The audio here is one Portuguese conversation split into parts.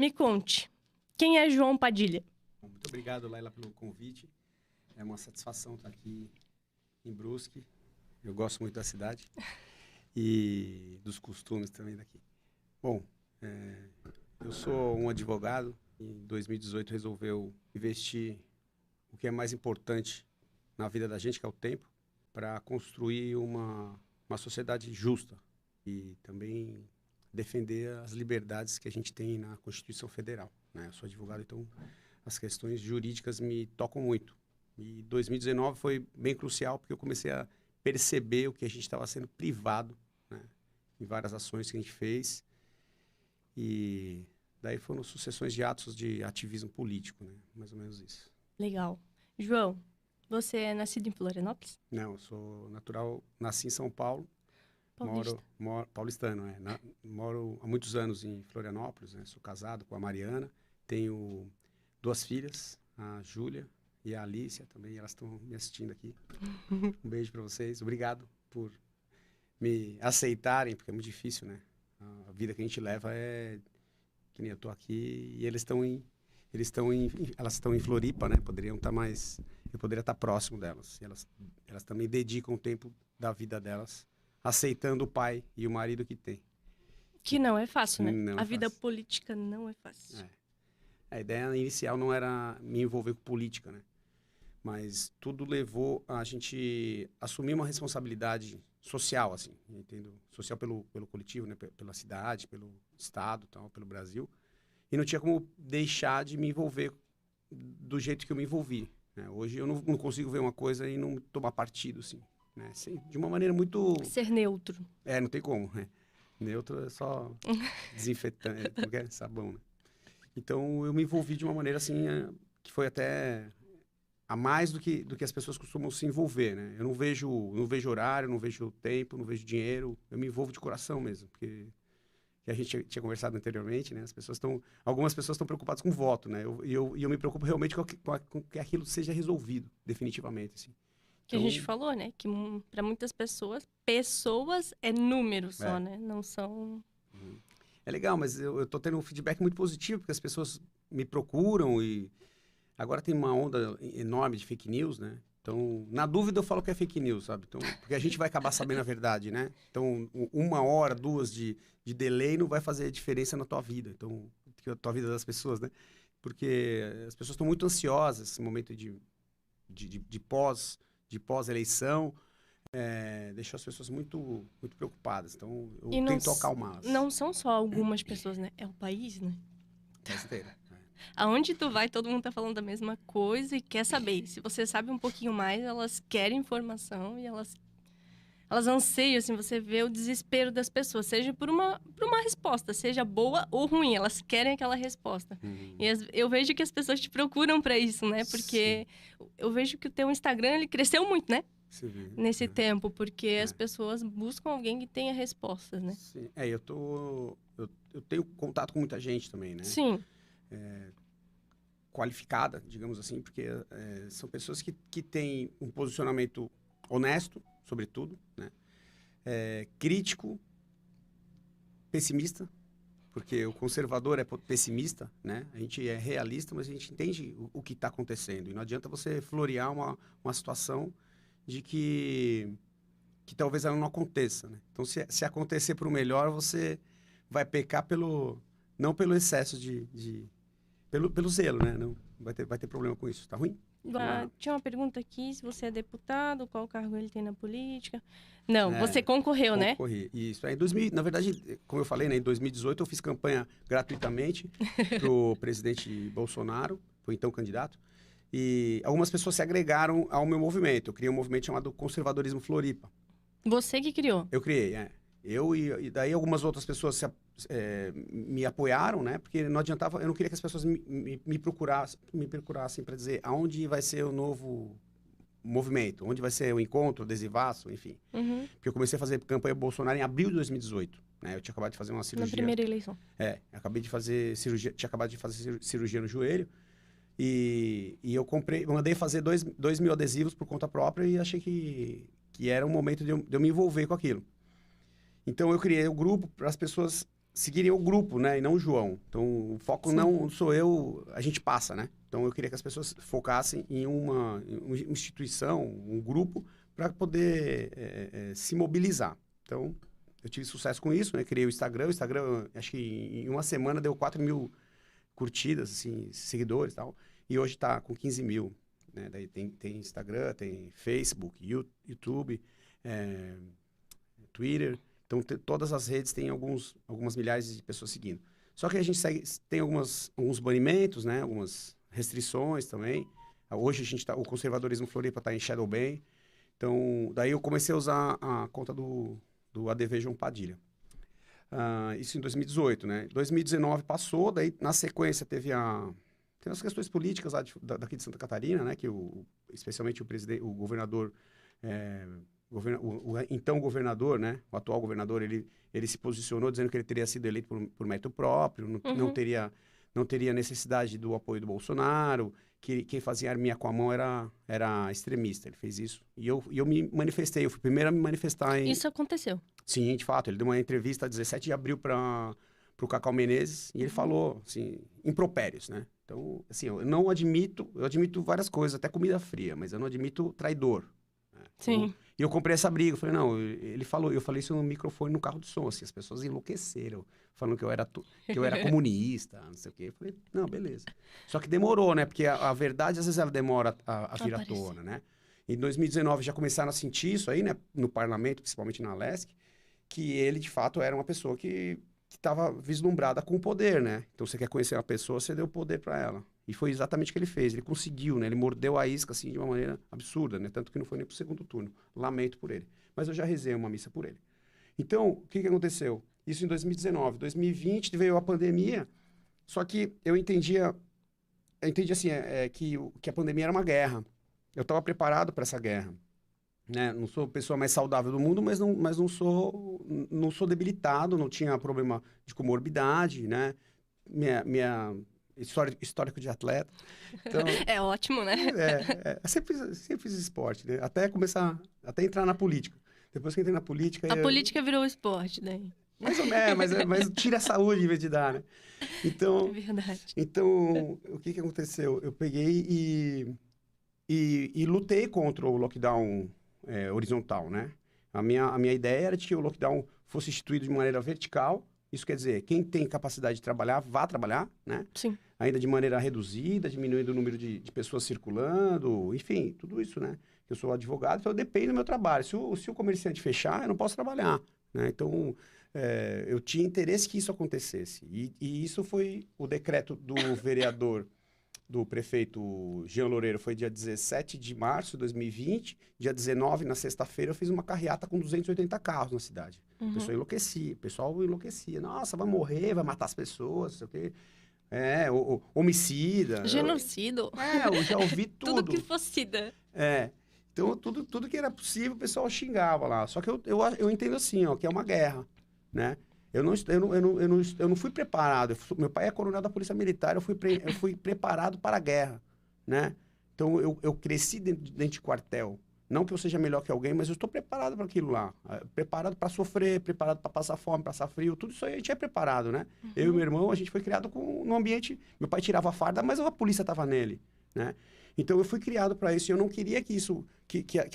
Me conte, quem é João Padilha? Muito obrigado, Laila, pelo convite. É uma satisfação estar aqui em Brusque. Eu gosto muito da cidade e dos costumes também daqui. Bom, eu sou um advogado e em 2018 resolveu investir o que é mais importante na vida da gente, que é o tempo, para construir uma sociedade justa e também defender as liberdades que a gente tem na Constituição Federal, né? Eu sou advogado, então as questões jurídicas me tocam muito. E 2019 foi bem crucial porque eu comecei a perceber o que a gente estava sendo privado, né, em várias ações que a gente fez. E daí foram sucessões de atos de ativismo político, né? Mais ou menos isso. Legal. João, você é nascido em Florianópolis? Não, eu sou natural, nasci em São Paulo. Paulista. Moro paulistano, moro há muitos anos em Florianópolis, né? Sou casado com a Mariana, tenho 2 filhas, a Júlia e a Alicia também, elas estão me assistindo aqui. Um beijo para vocês, obrigado por me aceitarem, porque é muito difícil, né? A vida que a gente leva é que nem eu tô aqui e elas estão em Floripa, né? Poderiam estar mais, eu poderia estar próximo delas. E elas também dedicam o tempo da vida delas aceitando o pai e o marido que tem. Que não é fácil, né? Não A é vida fácil. política não é fácil. A ideia inicial não era me envolver com política, né? Mas tudo levou a gente assumir uma responsabilidade social, assim, entendo? Social pelo coletivo, né? Pela cidade, pelo estado, tal, pelo Brasil. E não tinha como deixar de me envolver do jeito que eu me envolvi, né? Hoje eu não consigo ver uma coisa e não tomar partido, assim, né? Assim, de uma maneira muito... Ser neutro. não tem como, né? Neutro é só desinfetante, porque é sabão, né? Então eu me envolvi de uma maneira assim, que foi até a mais do que as pessoas costumam se envolver, né? Eu não vejo horário, não vejo tempo, não vejo dinheiro, eu me envolvo de coração mesmo, porque que a gente tinha conversado anteriormente, né? Algumas pessoas estão preocupadas com voto, né? E eu me preocupo realmente com que aquilo seja resolvido, definitivamente, assim. Que a gente falou, né? Que para muitas pessoas é número só, né? Não são... É legal, mas eu tô tendo um feedback muito positivo, porque as pessoas me procuram e agora tem uma onda enorme de fake news, né? Então, na dúvida eu falo que é fake news, sabe? Então, porque a gente vai acabar sabendo a verdade, né? Então, 1 hora, 2 de delay não vai fazer diferença na tua vida. Então, a tua vida das pessoas, né? Porque as pessoas estão muito ansiosas nesse momento de pós-eleição. Deixou as pessoas muito, muito preocupadas. Então, eu tento acalmá-las. Não são só algumas pessoas, né? É o país, né? Besteira. Aonde tu vai, todo mundo tá falando da mesma coisa e quer saber. Se você sabe um pouquinho mais, elas querem informação e elas anseiam, assim, você vê o desespero das pessoas, seja por uma resposta, seja boa ou ruim, elas querem aquela resposta. E eu vejo que as pessoas te procuram para isso, né? Porque eu vejo que o teu Instagram, ele cresceu muito, né? Nesse tempo, porque as pessoas buscam alguém que tenha respostas, né? Sim. Eu tenho contato com muita gente também, né? Sim. Qualificada, digamos assim, porque são pessoas que têm um posicionamento honesto, sobretudo, né? Crítico, pessimista, porque o conservador é pessimista, né? A gente é realista, mas a gente entende o que está acontecendo. E não adianta você florear uma situação de que talvez ela não aconteça, né? Então, se acontecer para o melhor, você vai pecar não pelo excesso pelo zelo, né? Não vai ter problema com isso. Tá ruim? Tinha uma pergunta aqui, se você é deputado, qual cargo ele tem na política. Não, você concorreu, né? Concorri, isso. Na verdade, como eu falei, né, em 2018 eu fiz campanha gratuitamente pro presidente Bolsonaro, foi então candidato, e algumas pessoas se agregaram ao meu movimento. Eu criei um movimento chamado Conservadorismo Floripa. Você que criou? Eu criei, e daí algumas outras pessoas me apoiaram, né? Porque não adiantava, eu não queria que as pessoas me procurassem para dizer aonde vai ser o novo movimento, onde vai ser o encontro, o adesivaço, enfim. Porque eu comecei a fazer campanha Bolsonaro em abril de 2018, né? Eu tinha acabado de fazer uma cirurgia. Na primeira eleição. Acabei de fazer cirurgia, tinha acabado de fazer cirurgia no joelho e eu mandei fazer 2.000 adesivos por conta própria e achei que era um momento de eu me envolver com aquilo. Então eu criei o grupo para as pessoas seguirem o grupo, né? E não o João. Então, o foco não sou eu, a gente passa, né? Então, eu queria que as pessoas focassem em uma instituição, um grupo, para poder se mobilizar. Então, eu tive sucesso com isso, né? Criei o Instagram. O Instagram, acho que em uma semana deu 4.000 curtidas, assim, seguidores e tal. E hoje está com 15 mil. Né? Daí tem Instagram, tem Facebook, YouTube, Twitter. Então, todas as redes têm algumas milhares de pessoas seguindo. Só que a gente tem alguns banimentos, né? Algumas restrições também. Hoje o conservadorismo Floripa está em Shadowban. Então, daí eu comecei a usar a conta do ADV João Padilha. Isso em 2018, né? 2019 passou, daí na sequência tem as questões políticas lá daqui de Santa Catarina, né? Que especialmente o governador... então governador, né? O atual governador, ele se posicionou dizendo que ele teria sido eleito por mérito próprio, não teria necessidade do apoio do Bolsonaro, que quem fazia arminha com a mão era extremista. Ele fez isso. E eu me manifestei, eu fui o primeiro a me manifestar em... Isso aconteceu. Sim, de fato. Ele deu uma entrevista 17 de abril para o Cacau Menezes e ele falou, assim, impropérios, né? Então, assim, eu admito várias coisas, até comida fria, mas eu não admito traidor. Né? Sim. E eu comprei essa briga, eu falei, não, eu falei isso no microfone, no carro de som, assim, as pessoas enlouqueceram, falando que eu era comunista, não sei o quê. Eu falei, não, beleza. Só que demorou, né? Porque a verdade, às vezes, ela demora a vir à tona, né? Em 2019 já começaram a sentir isso aí, né? No parlamento, principalmente na Alesc, que ele, de fato, era uma pessoa que estava vislumbrada com o poder, né? Então, você quer conhecer uma pessoa, você deu poder para ela. E foi exatamente o que ele fez. Ele conseguiu, né? Ele mordeu a isca, assim, de uma maneira absurda, né? Tanto que não foi nem pro segundo turno. Lamento por ele. Mas eu já rezei uma missa por ele. Então, o que aconteceu? Isso em 2019. 2020 veio a pandemia, só que eu entendi assim, que a pandemia era uma guerra. Eu estava preparado para essa guerra. Né? Não sou a pessoa mais saudável do mundo, mas não sou debilitado, não tinha problema de comorbidade, né? Minha histórico de atleta. Então, é ótimo, né? Eu sempre fiz esporte, né? Até entrar na política. Depois que entrei na política... Política virou esporte, daí. Mais ou menos, mas tira a saúde em vez de dar, né? Então, é verdade. Então, o que aconteceu? Eu peguei e lutei contra o lockdown horizontal, né? A minha ideia era de que o lockdown fosse instituído de maneira vertical. Isso quer dizer, quem tem capacidade de trabalhar, vá trabalhar, né? Sim. Ainda de maneira reduzida, diminuindo o número de pessoas circulando, enfim, tudo isso, né? Eu sou advogado, então eu dependo do meu trabalho. Se o comerciante fechar, eu não posso trabalhar, né? Então, eu tinha interesse que isso acontecesse. E isso foi o decreto do vereador, do prefeito Jean Loureiro, foi dia 17 de março de 2020. Dia 19, na sexta-feira, eu fiz uma carreata com 280 carros na cidade. O pessoal enlouquecia. Nossa, vai morrer, vai matar as pessoas, não sei o quê. Homicida. Genocídio. Eu já ouvi tudo. Tudo que fosse sida. Então, tudo que era possível, o pessoal xingava lá. Só que eu entendo assim, ó, que é uma guerra, né? Eu não fui preparado. Meu pai é coronel da Polícia Militar, eu fui preparado para a guerra, né? Então, eu cresci dentro de quartel. Não que eu seja melhor que alguém, mas eu estou preparado para aquilo lá. Preparado para sofrer, preparado para passar fome, passar frio. Tudo isso aí a gente é preparado, né? Eu e meu irmão, a gente foi criado num ambiente... Meu pai tirava a farda, mas a polícia estava nele, né? Então, eu fui criado para isso. E eu não queria que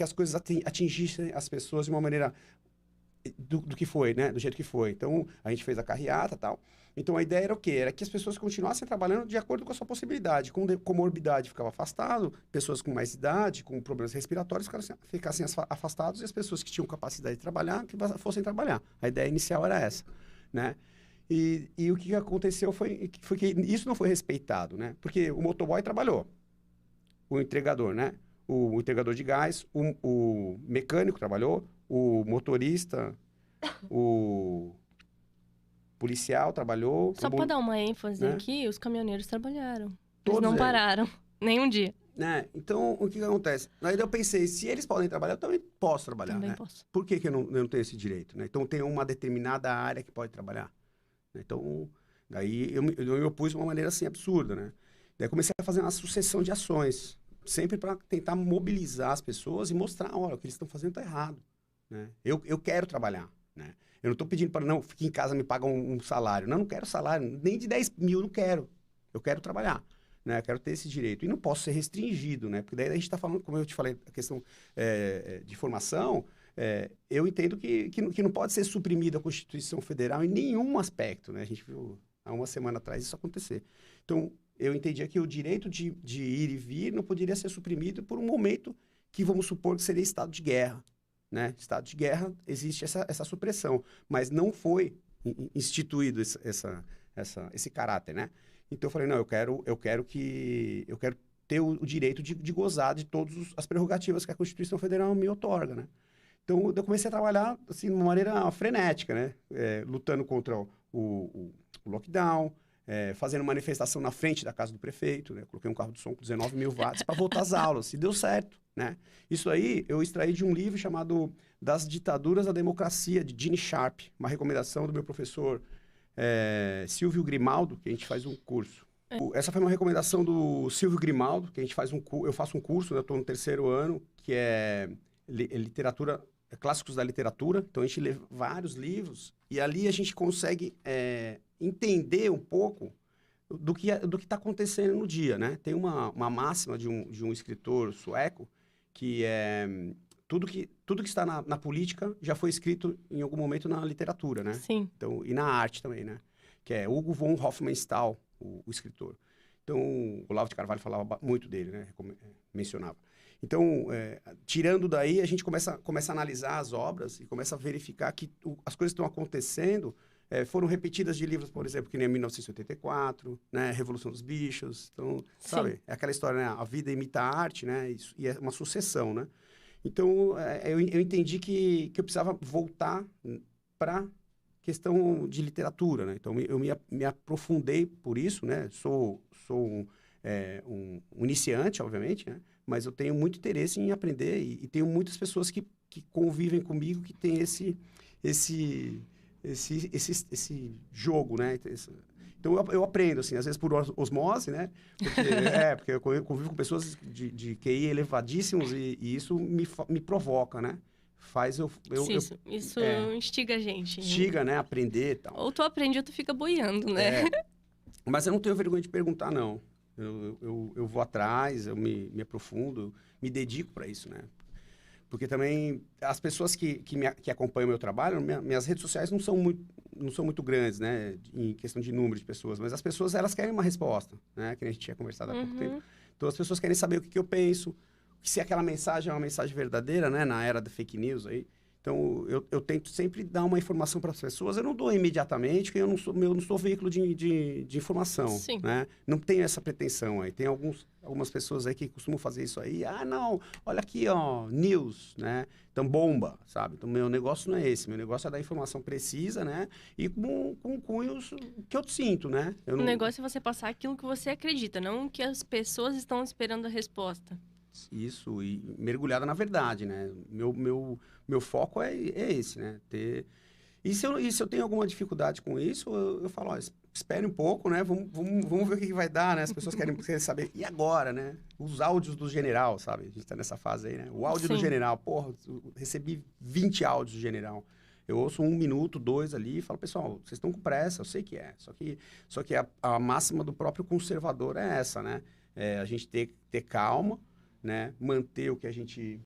as coisas atingissem as pessoas de uma maneira... Do que foi, né? Do jeito que foi. Então, a gente fez a carreata e tal. Então, a ideia era o quê? Era que as pessoas continuassem trabalhando de acordo com a sua possibilidade. Com comorbidade ficava afastado, pessoas com mais idade, com problemas respiratórios ficassem afastados e as pessoas que tinham capacidade de trabalhar, que fossem trabalhar. A ideia inicial era essa, né? E o que aconteceu foi que isso não foi respeitado, né? Porque o motoboy trabalhou, o entregador, né? O entregador de gás, o mecânico trabalhou, o motorista, o policial trabalhou. Só para dar uma ênfase né? aqui, os caminhoneiros trabalharam. Todos eles não pararam, nenhum dia. Né? Então, o que acontece? Aí eu pensei, se eles podem trabalhar, eu também posso trabalhar, Também né? posso. Por que eu não tenho esse direito, né? Então, tem uma determinada área que pode trabalhar. Então, daí eu me opus de uma maneira assim, absurda, né? Daí comecei a fazer uma sucessão de ações, sempre para tentar mobilizar as pessoas e mostrar, olha, o que eles estão fazendo está errado, né? Eu quero trabalhar, né? Eu não estou pedindo para, não, fique em casa, me paga um salário. Não quero salário, nem de 10 mil, não quero. Eu quero trabalhar, né? Eu quero ter esse direito. E não posso ser restringido, né? Porque daí a gente está falando, como eu te falei, a questão de formação, eu entendo que não pode ser suprimida a Constituição Federal em nenhum aspecto, né? A gente viu há uma semana atrás isso acontecer. Então, eu entendia que o direito de ir e vir não poderia ser suprimido por um momento que vamos supor que seria estado de guerra, né? Estado de guerra, existe essa supressão, mas não foi instituído esse caráter, né? Então eu falei, não, eu quero ter o direito de gozar de todas as prerrogativas que a Constituição Federal me outorga, né? Então eu comecei a trabalhar assim, de uma maneira frenética, né? Lutando contra o lockdown, fazendo manifestação na frente da casa do prefeito, né? Coloquei um carro de som com 19 mil watts para voltar às aulas, e deu certo, né? Isso aí eu extraí de um livro chamado Das Ditaduras da Democracia, de Gene Sharp, uma recomendação do meu professor Silvio Grimaldo, que a gente faz um curso. Essa foi uma recomendação do Silvio Grimaldo, que a gente faz eu faço um curso, né? Eu estou no 3º ano, que é literatura, clássicos da literatura. Então a gente lê vários livros e ali a gente consegue entender um pouco do que está acontecendo no dia, né? Tem uma máxima de um escritor sueco que é tudo que está na política já foi escrito em algum momento na literatura, né? Sim. Então, e na arte também, né? Que é Hugo von Hofmannsthal, o escritor. Então, o Olavo de Carvalho falava muito dele, né? Mencionava. Então, tirando daí, a gente começa a analisar as obras e começa a verificar que as coisas que estão acontecendo foram repetidas de livros, por exemplo, que nem 1984, né? Revolução dos Bichos. Então, sabe? É aquela história, né? A vida imita a arte, né? E é uma sucessão, né? Então, eu entendi que eu precisava voltar para questão de literatura, né? Então, eu me aprofundei por isso, né? Sou um iniciante, obviamente, né? Mas eu tenho muito interesse em aprender e tenho muitas pessoas que convivem comigo que têm esse jogo, né? Então, eu aprendo, assim, às vezes por osmose, né? Porque eu convivo com pessoas de QI elevadíssimos e isso me provoca, né? Faz Isso instiga a gente. Instiga, né? Aprender e tal. Ou tu aprende ou tu fica boiando, né? Mas eu não tenho vergonha de perguntar, não. Eu vou atrás, eu me aprofundo, me dedico para isso, né? Porque também as pessoas que acompanham o meu trabalho, minhas redes sociais não são muito grandes, né? Em questão de número de pessoas, mas as pessoas, elas querem uma resposta, né? Que a gente tinha conversado há pouco tempo. Então, as pessoas querem saber o que eu penso, se aquela mensagem é uma mensagem verdadeira, né? Na era da fake news aí. Então, eu tento sempre dar uma informação para as pessoas. Eu não dou imediatamente, porque eu não sou veículo de informação, Sim. Né? Não tenho essa pretensão aí. Tem algumas pessoas aí que costumam fazer isso aí. Ah, não, olha aqui, ó, news, né? Então, bomba, sabe? Então, meu negócio não é esse. Meu negócio é dar informação precisa, né? E com cunhos que eu sinto, né? O negócio é você passar aquilo que você acredita, não que as pessoas estão esperando a resposta. Isso, e mergulhada na verdade, né? Meu foco é esse, né? E se eu tenho alguma dificuldade com isso, eu falo, ó, espere um pouco, né? Vamos ver o que vai dar, né? As pessoas querem saber, e agora, né? Os áudios do general, sabe? A gente tá nessa fase aí, né? O áudio do general, porra, eu recebi 20 áudios do general. Eu ouço 1 minuto, 2 ali e falo, pessoal, vocês estão com pressa, eu sei que é. Só que a máxima do próprio conservador é essa, né? A gente ter calma, né? Manter o que a gente...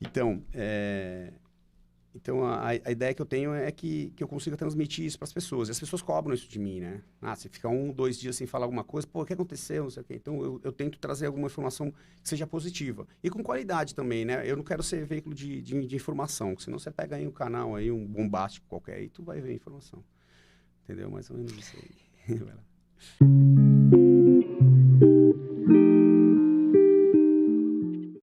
Então, a ideia que eu tenho é que eu consiga transmitir isso para as pessoas. E as pessoas cobram isso de mim, né? Você fica 1, 2 dias sem falar alguma coisa, pô, o que aconteceu? Não sei o quê. Então, eu tento trazer alguma informação que seja positiva. E com qualidade também, né? Eu não quero ser veículo de informação, senão você pega aí um canal, aí, um bombástico qualquer, e tu vai ver a informação. Entendeu? Mais ou menos isso aí. Vai lá.